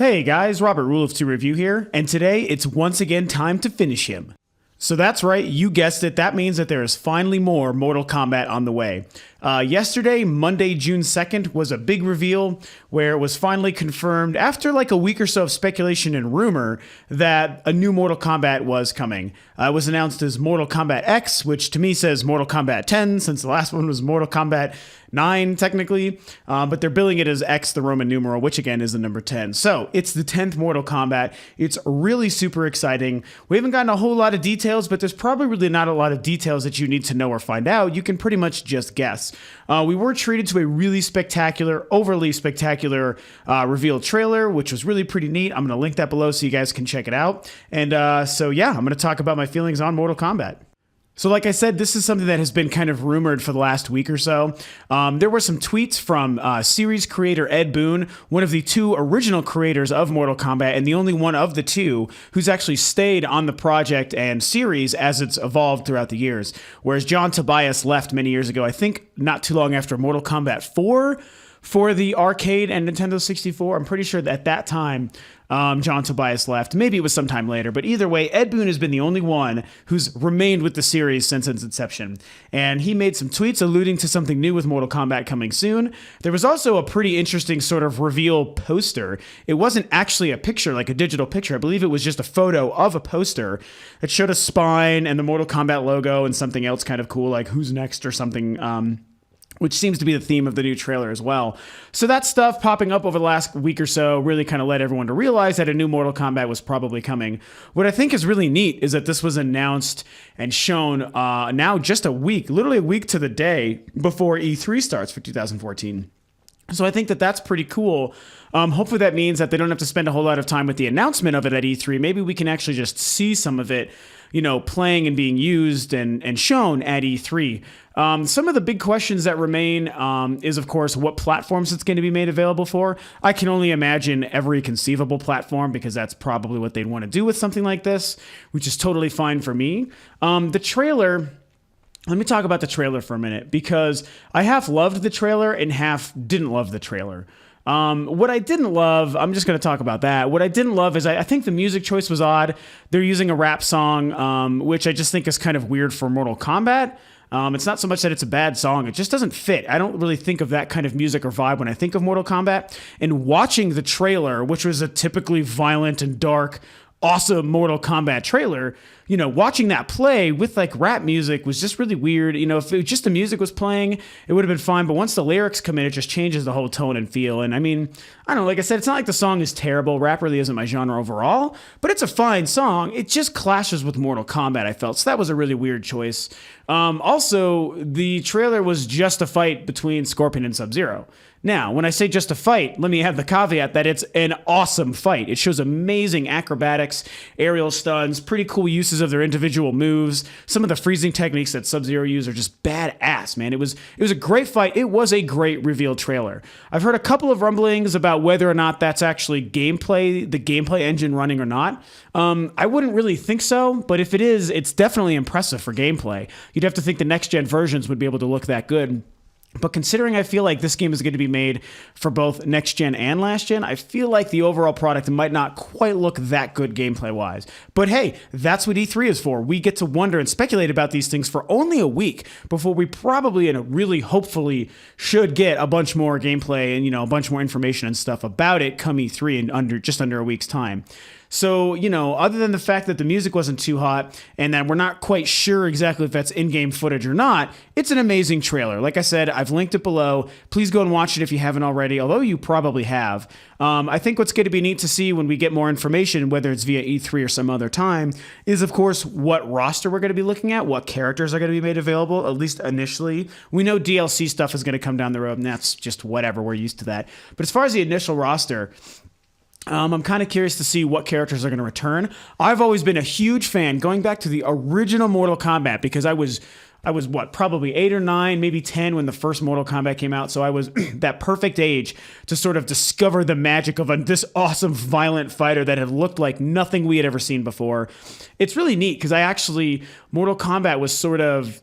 Hey guys, Robert Rule of 2 Review here, and today it's once again time to finish him. So that's right, you guessed it, that means that there is finally more Mortal Kombat on the way. Yesterday, Monday, June 2nd, was a big reveal where it was finally confirmed after like a week or so of speculation and rumor that a new Mortal Kombat was coming. It was announced as Mortal Kombat X, which to me says Mortal Kombat 10 since the last one was Mortal Kombat 9 technically, but they're billing it as X, the Roman numeral, which again is the number 10. So it's the 10th Mortal Kombat. It's really super exciting. We haven't gotten a whole lot of details, but there's probably really not a lot of details that you need to know or find out. You can pretty much just guess. We were treated to a really spectacular, overly spectacular reveal trailer, which was really pretty neat. I'm going to link that below so you guys can check it out. And so yeah, I'm going to talk about my feelings on Mortal Kombat. So like I said, this is something that has been kind of rumored for the last week or so. There were some tweets from series creator Ed Boon, one of the two original creators of Mortal Kombat, and the only one of the two who's actually stayed on the project and series as it's evolved throughout the years. Whereas John Tobias left many years ago, I think not too long after Mortal Kombat 4 for the arcade and Nintendo 64. I'm pretty sure that at that time, John Tobias left. Maybe it was sometime later, but either way, Ed Boon has been the only one who's remained with the series since its inception. And he made some tweets alluding to something new with Mortal Kombat coming soon. There was also a pretty interesting sort of reveal poster. It wasn't actually a picture, like a digital picture. I believe it was just a photo of a poster that showed a spine and the Mortal Kombat logo and something else kind of cool, like who's next or something, which seems to be the theme of the new trailer as well. So that stuff popping up over the last week or so really kind of led everyone to realize that a new Mortal Kombat was probably coming. What I think is really neat is that this was announced and shown now just a week, literally a week to the day before E3 starts for 2014. So I think that that's pretty cool. Hopefully that means that they don't have to spend a whole lot of time with the announcement of it at E3. Maybe we can actually just see some of it, you know, playing and being used and shown at E3. Some of the big questions that remain is, of course, what platforms it's going to be made available for. I can only imagine every conceivable platform because that's probably what they'd want to do with something like this, which is totally fine for me. The trailer... Let me talk about the trailer for a minute because I half loved the trailer and half didn't love the trailer. What I didn't love, I'm just going to talk about that. What I didn't love is I think the music choice was odd. They're using a rap song, which I just think is kind of weird for Mortal Kombat. It's not so much that it's a bad song. It just doesn't fit. I don't really think of that kind of music or vibe when I think of Mortal Kombat. And watching the trailer, which was a typically violent and dark, awesome Mortal Kombat trailer, you know, watching that play with like rap music was just really weird. You know, if it, just the music was playing, it would have been fine. But once the lyrics come in, it just changes the whole tone and feel. And I mean, I don't know, like I said, it's not like the song is terrible. Rap really isn't my genre overall, but it's a fine song. It just clashes with Mortal Kombat, I felt. So that was a really weird choice. Also, the trailer was just a fight between Scorpion and Sub-Zero. Now, when I say just a fight, let me have the caveat that it's an awesome fight. It shows amazing acrobatics, aerial stunts, pretty cool uses of their individual moves. Some of the freezing techniques that Sub-Zero used are just badass, man. It was a great fight. It was a great reveal trailer. I've heard a couple of rumblings about whether or not that's actually gameplay, the gameplay engine running or not. I wouldn't really think so, but if it is, it's definitely impressive for gameplay. You'd have to think the next-gen versions would be able to look that good. But considering I feel like this game is going to be made for both next gen and last gen, I feel like the overall product might not quite look that good gameplay wise. But hey, that's what E3 is for. We get to wonder and speculate about these things for only a week before we probably and really hopefully should get a bunch more gameplay and, you know, a bunch more information and stuff about it come E3 in just under a week's time. So, you know, other than the fact that the music wasn't too hot and that we're not quite sure exactly if that's in-game footage or not, it's an amazing trailer. Like I said, I've linked it below. Please go and watch it if you haven't already, although you probably have. I think what's going to be neat to see when we get more information, whether it's via E3 or some other time, is, of course, what roster we're going to be looking at, what characters are going to be made available, at least initially. We know DLC stuff is going to come down the road, and that's just whatever. We're used to that. But as far as the initial roster... I'm kind of curious to see what characters are going to return. I've always been a huge fan, going back to the original Mortal Kombat, because I was what, probably 8 or 9, maybe 10 when the first Mortal Kombat came out. So I was that perfect age to sort of discover the magic of this awesome violent fighter that had looked like nothing we had ever seen before. It's really neat because Mortal Kombat was sort of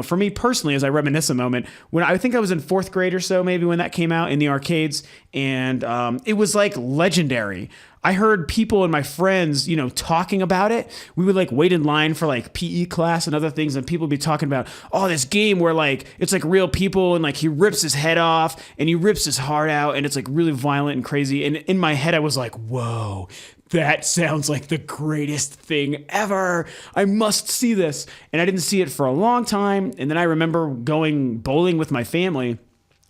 for me personally, as I reminisce a moment, when I think I was in fourth grade or so, maybe when that came out in the arcades, and it was like legendary. I heard people and my friends, talking about it. We would like wait in line for like PE class and other things, and people would be talking about, oh, this game where like it's like real people, and like he rips his head off and he rips his heart out, and it's like really violent and crazy. And in my head, I was like, whoa, that sounds like the greatest thing ever. I must see this. And I didn't see it for a long time. And then I remember going bowling with my family,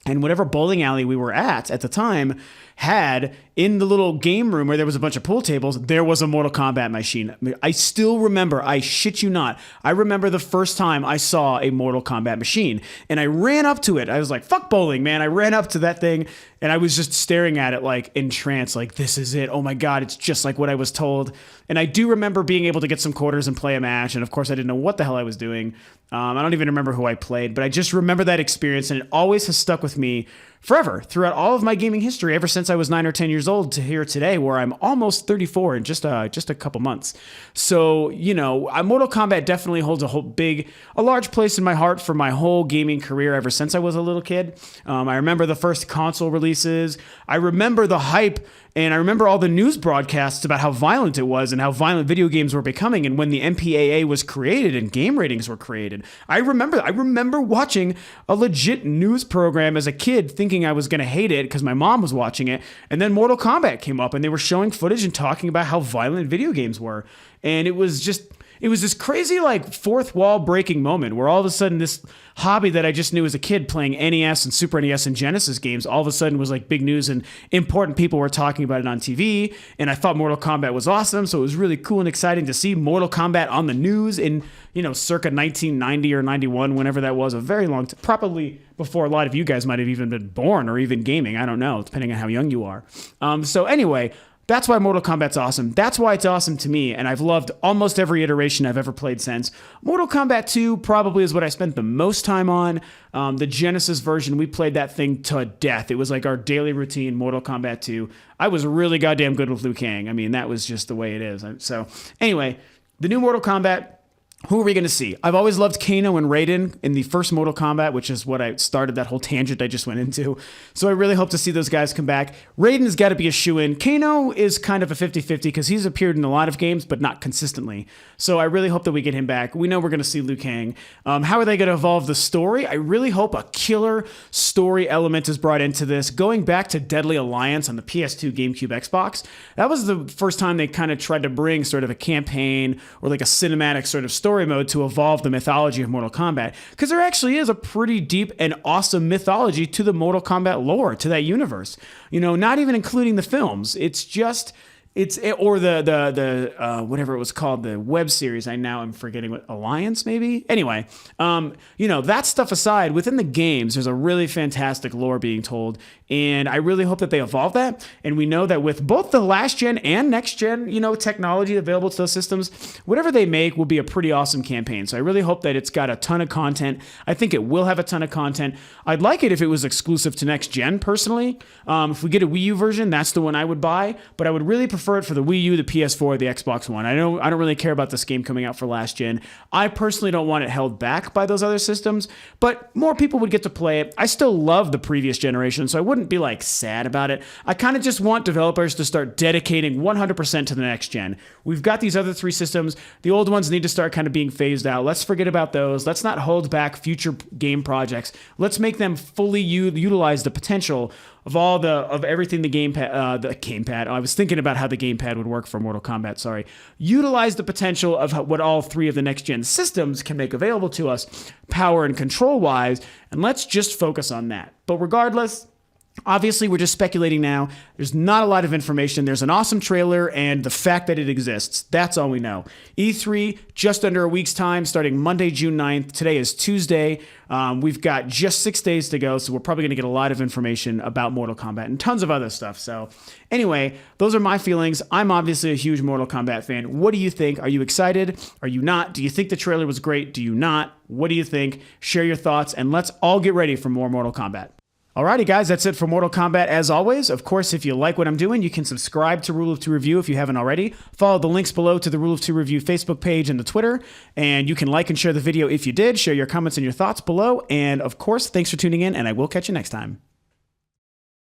and whatever bowling alley we were at the time had, in the little game room where there was a bunch of pool tables, there was a Mortal Kombat machine. I still remember, I shit you not, I remember the first time I saw a Mortal Kombat machine, and I ran up to it. I was like, fuck bowling, man. I ran up to that thing, and I was just staring at it like entranced, like, this is it. Oh my God, it's just like what I was told. And I do remember being able to get some quarters and play a match, and of course I didn't know what the hell I was doing. I don't even remember who I played, but I just remember that experience, and it always has stuck with me forever, throughout all of my gaming history, ever since I was 9 or 10 years old to here today, where I'm almost 34 in just a couple months. So, Mortal Kombat definitely holds a large place in my heart for my whole gaming career ever since I was a little kid. I remember the first console releases. I remember the hype, and I remember all the news broadcasts about how violent it was and how violent video games were becoming, and when the MPAA was created and game ratings were created. I remember watching a legit news program as a kid, thinking I was going to hate it because my mom was watching it, and then Mortal Kombat came up and they were showing footage and talking about how violent video games were. And it was this crazy, like, fourth wall breaking moment where all of a sudden this hobby that I just knew as a kid, playing NES and Super NES and Genesis games, all of a sudden was like big news, and important people were talking about it on TV. And I thought Mortal Kombat was awesome, so it was really cool and exciting to see Mortal Kombat on the news in, circa 1990 or 91, whenever that was, a very long time, probably before a lot of you guys might have even been born or even gaming. I don't know, depending on how young you are. So anyway, that's why Mortal Kombat's awesome. That's why it's awesome to me, and I've loved almost every iteration I've ever played since. Mortal Kombat 2 probably is what I spent the most time on. The Genesis version, we played that thing to death. It was like our daily routine, Mortal Kombat 2. I was really goddamn good with Liu Kang. I mean, that was just the way it is. So anyway, the new Mortal Kombat, who are we going to see? I've always loved Kano and Raiden in the first Mortal Kombat, which is what I started that whole tangent I just went into. So I really hope to see those guys come back. Raiden's got to be a shoo-in. Kano is kind of a 50-50 because he's appeared in a lot of games, but not consistently. So I really hope that we get him back. We know we're going to see Liu Kang. How are they going to evolve the story? I really hope a killer story element is brought into this. Going back to Deadly Alliance on the PS2, GameCube, Xbox, that was the first time they kind of tried to bring sort of a campaign or like a cinematic sort of story mode to evolve the mythology of Mortal Kombat, because there actually is a pretty deep and awesome mythology to the Mortal Kombat lore, to that universe. Not even including the films. Or the whatever it was called, the web series. I now am forgetting what, Alliance maybe? Anyway, that stuff aside, within the games, there's a really fantastic lore being told, and I really hope that they evolve that. And we know that with both the last gen and next gen, technology available to those systems, whatever they make will be a pretty awesome campaign. So I really hope that it's got a ton of content. I think it will have a ton of content. I'd like it if it was exclusive to next gen, personally. If we get a Wii U version, that's the one I would buy, but I would really prefer it for the Wii U, the PS4, the Xbox One. I don't really care about this game coming out for last gen. I personally don't want it held back by those other systems, but more people would get to play it. I still love the previous generation, so I wouldn't be like sad about it. I kind of just want developers to start dedicating 100% to the next gen. We've got these other three systems. The old ones need to start kind of being phased out. Let's forget about those. Let's not hold back future game projects. Let's make them fully utilize the potential of everything the gamepad. I was thinking about how the gamepad would work for Mortal Kombat. Sorry. Utilize the potential of what all three of the next gen systems can make available to us, power and control wise, and let's just focus on that. But regardless, obviously, we're just speculating now. There's not a lot of information. There's an awesome trailer and the fact that it exists. That's all we know. E3, just under a week's time, starting Monday, June 9th. Today is Tuesday. We've got just 6 days to go, so we're probably going to get a lot of information about Mortal Kombat and tons of other stuff. So anyway, those are my feelings. I'm obviously a huge Mortal Kombat fan. What do you think? Are you excited? Are you not? Do you think the trailer was great? Do you not? What do you think? Share your thoughts, and let's all get ready for more Mortal Kombat. Alrighty, guys, that's it for Mortal Kombat as always. Of course, if you like what I'm doing, you can subscribe to Rule of Two Review if you haven't already. Follow the links below to the Rule of Two Review Facebook page and the Twitter. And you can like and share the video if you did. Share your comments and your thoughts below. And of course, thanks for tuning in, and I will catch you next time.